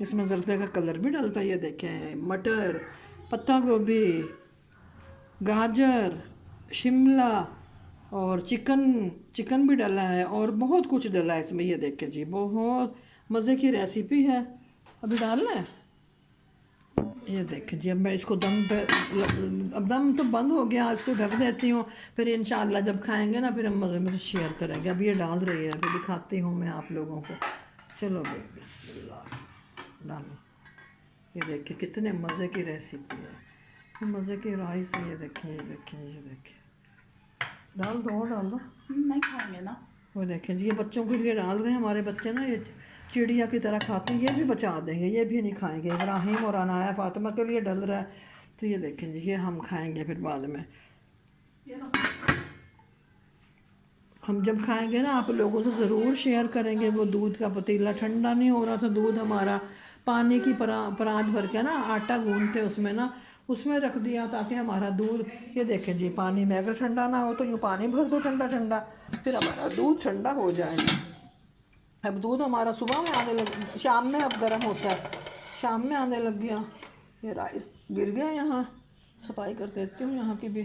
اس میں زردے کا کلر بھی ڈلتا ہے، یہ دیکھیں، مٹر، پتہ گوبھی، گاجر، شملہ اور چکن بھی ڈلا ہے اور بہت کچھ ڈلا ہے اس میں، یہ دیکھیں جی، بہت مزے کی ریسیپی ہے۔ ابھی ڈالنا ہے، یہ دیکھیں جی، اب میں اس کو دم پہ، اب دم تو بند ہو گیا، اس کو ڈھک دیتی ہوں، پھر انشاءاللہ جب کھائیں گے نا پھر ہم مزے میں شیئر کریں گے۔ اب یہ ڈال رہی ہے، پھر دکھاتی ہوں میں آپ لوگوں کو۔ چلو بھائی، بسم اللہ، ڈالو۔ یہ دیکھیں کتنے مزے کی ریسیپی ہے، مزے کی رائس ہے، یہ دیکھیں، یہ دیکھیں، یہ دیکھیں، ڈال دو اور ڈال دو، نہیں کھائیں گے نا۔ وہ دیکھیں جی، یہ بچوں کے لیے ڈال رہے ہیں، ہمارے بچے نا یہ چڑیا کی طرح کھاتے ہیں، یہ بھی بچا دیں گے، یہ بھی نہیں کھائیں گے۔ ابراہیم اور عنایا فاطمہ کے لیے ڈل رہا ہے، تو یہ دیکھیں جی، یہ ہم کھائیں گے پھر بعد میں۔ ہم جب کھائیں گے نا آپ لوگوں سے ضرور شیئر کریں گے۔ وہ دودھ کا پتیلا ٹھنڈا نہیں ہو رہا تھا، دودھ ہمارا پانی کی پرات بھر کے نا آٹا گوندتے اس میں نا، اس میں رکھ دیا تاکہ ہمارا دودھ، یہ دیکھیں جی، پانی میں اگر ٹھنڈا نہ ہو تو یوں پانی بھر دو ٹھنڈا ٹھنڈا، پھر ہمارا دودھ ٹھنڈا ہو جائے گا۔ اب دودھ ہمارا صبح میں آنے لگ، شام میں اب گرم ہوتا ہے، شام میں آنے لگ گیا۔ یہ رائس گر گیا، یہاں صفائی کر دیتی ہوں یہاں کی بھی،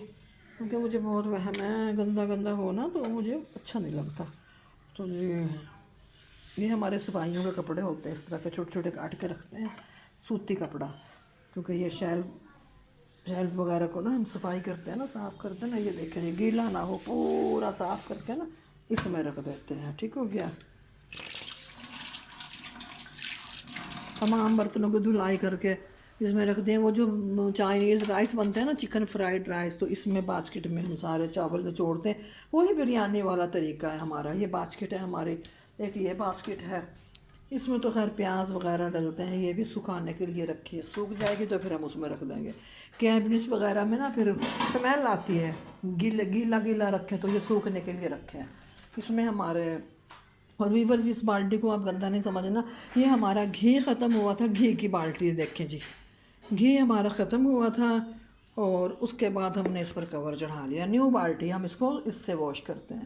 کیونکہ مجھے بہت وہم ہے، گندا گندا ہونا تو مجھے اچھا نہیں لگتا۔ تو یہ ہمارے صفائیوں کے کپڑے ہوتے ہیں، اس طرح کے چھوٹے چھوٹے کاٹ کے رکھتے ہیں، سوتی کپڑا، کیونکہ یہ شیلف وغیرہ کو نا ہم صفائی کرتے ہیں نا، صاف کرتے ہیں نا، یہ دیکھیں یہ گیلا نہ ہو، پورا صاف کر کے نا اس میں رکھ دیتے ہیں۔ ٹھیک ہو گیا، تمام برتنوں کو دھلائی کر کے اس میں رکھ دیں۔ وہ جو چائنیز رائس بنتے ہیں نا، چکن فرائیڈ رائس، تو اس میں باسکٹ میں ہم سارے چاول نچوڑتے ہیں، وہی بریانی والا طریقہ ہے ہمارا۔ یہ باسکٹ ہے ہماری، ایک یہ باسکٹ ہے، اس میں تو خیر پیاز وغیرہ ڈلتے ہیں، یہ بھی سکھانے کے لیے رکھی ہے، سوکھ جائے گی تو پھر ہم اس میں رکھ دیں گے۔ کیبنٹس وغیرہ میں نا پھر اسمیل آتی ہے، گیلا گیلا رکھیں تو یہ سوکھنے کے لیے رکھے ہیں اس میں ہمارے۔ اور ویورز، اس بالٹی کو آپ گندا نہیں سمجھنا، یہ ہمارا گھی ختم ہوا تھا، گھی کی بالٹی دیکھیں جی، گھی ہمارا ختم ہوا تھا اور اس کے بعد ہم نے اس پر کور چڑھا لیا، نیو بالٹی، ہم اس کو اس سے واش کرتے ہیں۔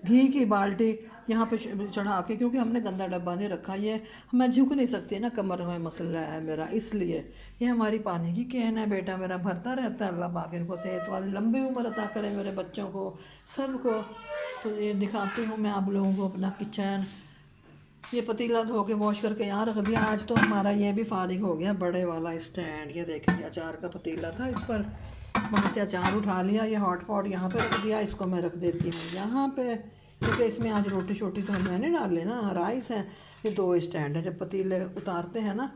گھی کی بالٹی یہاں پہ چڑھا کے، کیونکہ ہم نے گندا ڈبہ نہیں رکھا، یہ میں جھک نہیں سکتی نا، کمر میں مسئلہ ہے میرا، اس لیے یہ ہماری پانی کی کین ہے، بیٹا میرا بھرتا رہتا ہے، اللہ پاک ان کو صحت والی لمبی عمر عطا کرے، میرے بچوں کو، سب کو۔ تو یہ دکھاتی ہوں میں آپ لوگوں کو اپنا کچن۔ یہ پتیلا دھو کے واش کر کے یہاں رکھ دیا، آج تو ہمارا یہ بھی فارغ ہو گیا، بڑے والا اسٹینڈ، یہ دیکھیں یہ اچار کا پتیلا تھا، اس پر وہاں سے اچار اٹھا لیا، یہ ہاٹ پاٹ یہاں پہ رکھ دیا، اس کو میں رکھ دیتی ہوں یہاں پہ، کیونکہ اس میں آج روٹی شوٹی تو ہم نے نہیں ڈالے نا، رائس ہے۔ یہ دو اسٹینڈ ہے، جب پتیلے اتارتے ہیں نا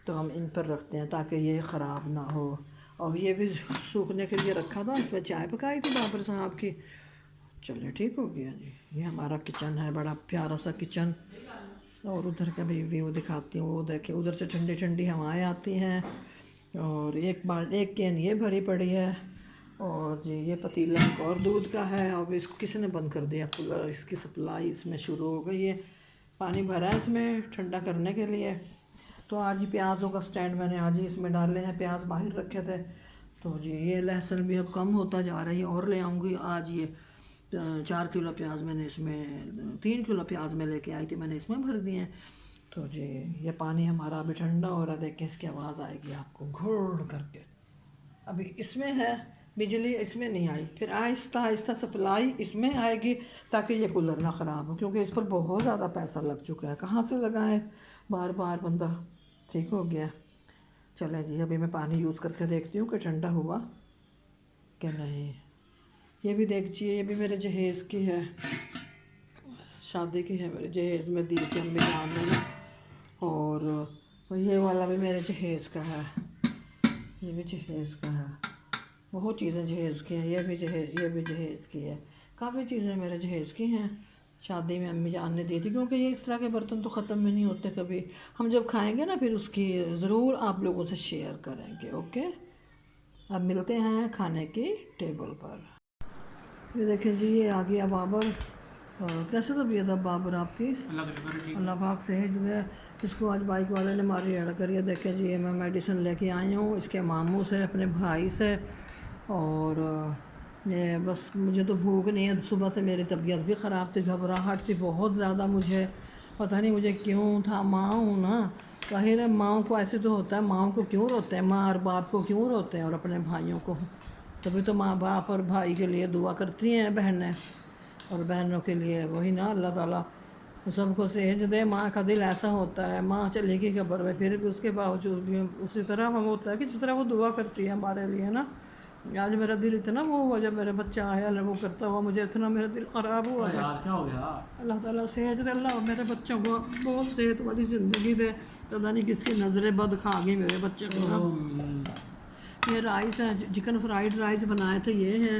تو ہم ان پر رکھتے ہیں تاکہ یہ خراب نہ ہو۔ اور یہ بھی سوکھنے کے لیے رکھا تھا، اس میں چائے پکائی تھی بابر صاحب کی۔ چلے ٹھیک ہو گیا جی، یہ ہمارا کچن ہے، بڑا پیارا سا کچن۔ اور ادھر کا بھی ویو دکھاتی ہوں، وہ دیکھیں ادھر سے ٹھنڈی ٹھنڈی ہوائیں آتی ہیں، اور ایک کین یہ بھری پڑی ہے، اور جی یہ پتیلا ایک اور دودھ کا ہے، اور اس کو کسی نے بند کر دیا کولر، اس کی سپلائی اس میں شروع ہو گئی ہے، پانی بھرا ہے اس میں ٹھنڈا کرنے کے لیے۔ تو آج ہی پیازوں کا سٹینڈ میں نے آج ہی اس میں ڈالے ہیں، پیاز باہر رکھے تھے، تو جی یہ لہسن بھی اب کم ہوتا جا رہا ہے، اور لے آؤں گی آج۔ یہ 4 کلو پیاز میں نے اس میں 3 کلو پیاز میں لے کے آئی تھی، میں نے اس میں بھر دیے ہیں۔ تو جی یہ پانی ہمارا ابھی ٹھنڈا ہو رہا ہے، دیکھیں اس کی آواز آئے گی آپ کو گھڑ کر کے۔ ابھی اس میں ہے بجلی، اس میں نہیں آئی، پھر آہستہ آہستہ سپلائی اس میں آئے گی تاکہ یہ کولر نہ خراب ہو، کیونکہ اس پر بہت زیادہ پیسہ لگ چکا ہے، کہاں سے لگائیں بار بار بندہ۔ ٹھیک ہو گیا، چلیں جی ابھی میں پانی یوز کر کے دیکھتی ہوں کہ ٹھنڈا ہوا کہ نہیں۔ یہ بھی دیکھیے، یہ بھی میرے جہیز کی ہے، شادی کی ہے، میرے جہیز میں دی تھی امی جان نے، اور یہ والا بھی میرے جہیز کا ہے، یہ بھی جہیز کا ہے، بہت چیزیں جہیز کی ہیں، یہ بھی جہیز کی ہے، کافی چیزیں میرے جہیز کی ہیں، شادی میں امی جان نے دی تھی، کیونکہ یہ اس طرح کے برتن تو ختم میں نہیں ہوتے کبھی، ہم جب کھائیں گے نا پھر اس کی ضرور آپ لوگوں سے شیئر کریں گے، اوکے۔ اب ملتے ہیں کھانے کی ٹیبل پر۔ یہ دیکھیں جی، یہ آ گیا بابر، اور کیسے طبیعت اب بابر آپ کی؟ اللہ پاک صحت جو ہے، اس کو آج بائک والے نے ماری اڑ کر، یہ دیکھیں جی یہ میں میڈیسن لے کے آئی ہوں اس کے ماموں سے، اپنے بھائی سے، اور یہ بس مجھے تو بھوک نہیں ہے، صبح سے میری طبیعت بھی خراب تھی، گھبراہٹ تھی بہت زیادہ، مجھے پتہ نہیں مجھے کیوں تھا، ماں ہوں نا ظاہر ہے ماؤں کو ایسے تو ہوتا ہے، ماؤں کو کیوں روتے ہیں، ماں اور باپ کو کیوں روتے ہیں، اور اپنے بھائیوں کو، تبھی تو ماں باپ اور بھائی کے لیے دعا کرتی ہیں بہنیں، اور بہنوں کے لیے وہی نا اللہ تعالیٰ سب کو سہج دے۔ ماں کا دل ایسا ہوتا ہے، ماں چلے گی قبر میں پھر بھی اس کے باوجود بھی اسی طرح ہم ہوتا ہے کہ جس طرح وہ دعا کرتی ہے ہمارے لیے نا۔ آج میرا دل اتنا وہ ہوا جب میرا بچہ آیا وہ کرتا ہوا، مجھے اتنا میرا دل خراب ہوا ہے۔ یار کیا ہو گیا؟ اللہ تعالیٰ سہج دے، اللہ میرے بچوں کو بہت صحت والی زندگی دے، پتہ نہیں کس کی نظریں بد کھا گئی میرے بچے کو نا۔ یہ رائس ہے، چکن فرائیڈ رائس بنائے تھے، یہ ہیں،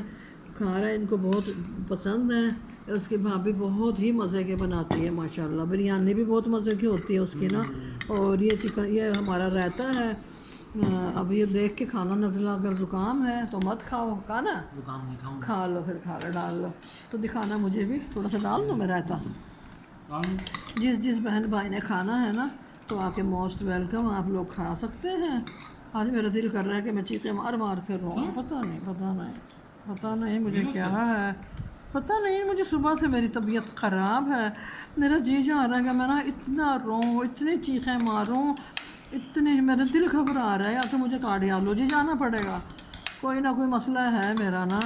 کھا رہے ہیں، ان کو بہت پسند ہے۔ اس کی بھابھی بہت ہی مزے کے بناتی ہے ماشاءاللہ، بریانی بھی بہت مزے کی ہوتی ہے اس کی نا۔ اور یہ چکن، یہ ہمارا رہتا ہے۔ اب یہ دیکھ کے کھانا نزلہ، اگر زکام ہے تو مت کھاؤ، کھا نا، زکام نہیں کھاؤں کھا لو، پھر کھا لو، ڈال لو تو دکھانا مجھے بھی تھوڑا سا ڈال دو میں رہتا۔ جس بہن بھائی نے کھانا ہے نا تو آ کے موسٹ ویلکم، آپ لوگ کھا سکتے ہیں۔ آج میرا دل کر رہا ہے کہ میں چیخیں مار مار پھر رہا ہوں، پتہ نہیں مجھے کیا ہے، پتہ نہیں مجھے صبح سے میری طبیعت خراب ہے، میرا جی جا رہا ہے کہ میں نا اتنا روؤں، اتنی چیخیں ماروں، اتنے میرا دل گھبرا رہا ہے، یا تو مجھے کارڈیالوجی جانا پڑے گا، کوئی نہ کوئی مسئلہ ہے میرا نا۔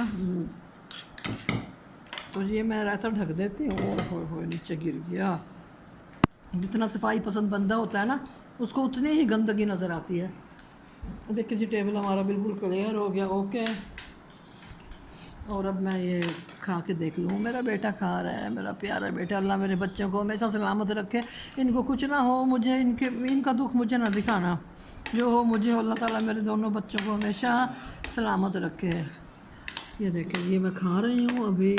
تو یہ میں رہتا ڈھک دیتی ہوں، ہوئے نیچے گر گیا۔ جتنا صفائی پسند بندہ ہوتا ہے نا اس کو اتنی ہی گندگی نظر آتی ہے۔ دیکھیں جی ٹیبل ہمارا بالکل کلیئر ہو گیا، اوکے۔ اور اب میں یہ کھا کے دیکھ لوں، میرا بیٹا کھا رہا ہے، میرا پیارا بیٹا، اللہ میرے بچوں کو ہمیشہ سلامت رکھے، ان کو کچھ نہ ہو، مجھے ان کا دکھ مجھے نہ دکھانا، جو ہو مجھے اللہ تعالیٰ میرے دونوں بچوں کو ہمیشہ سلامت رکھے۔ یہ دیکھیں یہ میں کھا رہی ہوں ابھی۔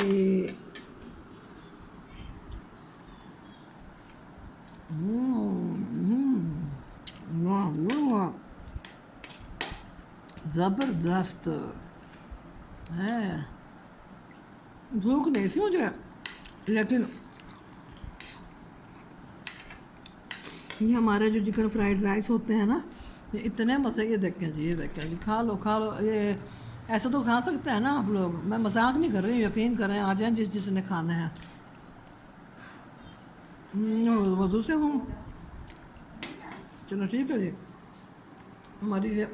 واہ زبردست ہے، بھوک نہیں تھی مجھے، لیکن یہ ہمارے جو چکن فرائیڈ رائس ہوتے ہیں نا یہ اتنے مزے، یہ دیکھیں جی کھا لو، یہ ایسا تو کھا سکتے ہیں نا آپ لوگ، میں مذاق نہیں کر رہی ہوں، یقین کریں، آ جائیں جس نے کھانا ہے۔ وضو سے ہوں، چلو ٹھیک ہے جی۔ ہماری یہ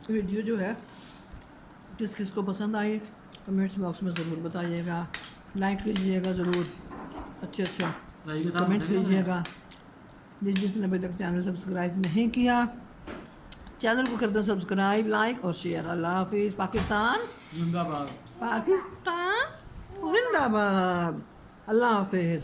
ویڈیو جو ہے کس کو پسند آئی کمنٹس باکس میں ضرور بتائیے گا، لائک کیجیے گا ضرور، اچھا کمنٹ کیجیے گا۔ جس نے ابھی تک چینل سبسکرائب نہیں کیا چینل کو کر دیں سبسکرائب، لائک اور شیئر۔ اللہ حافظ۔ پاکستان زندہ باد، پاکستان زندہ باد، اللہ حافظ۔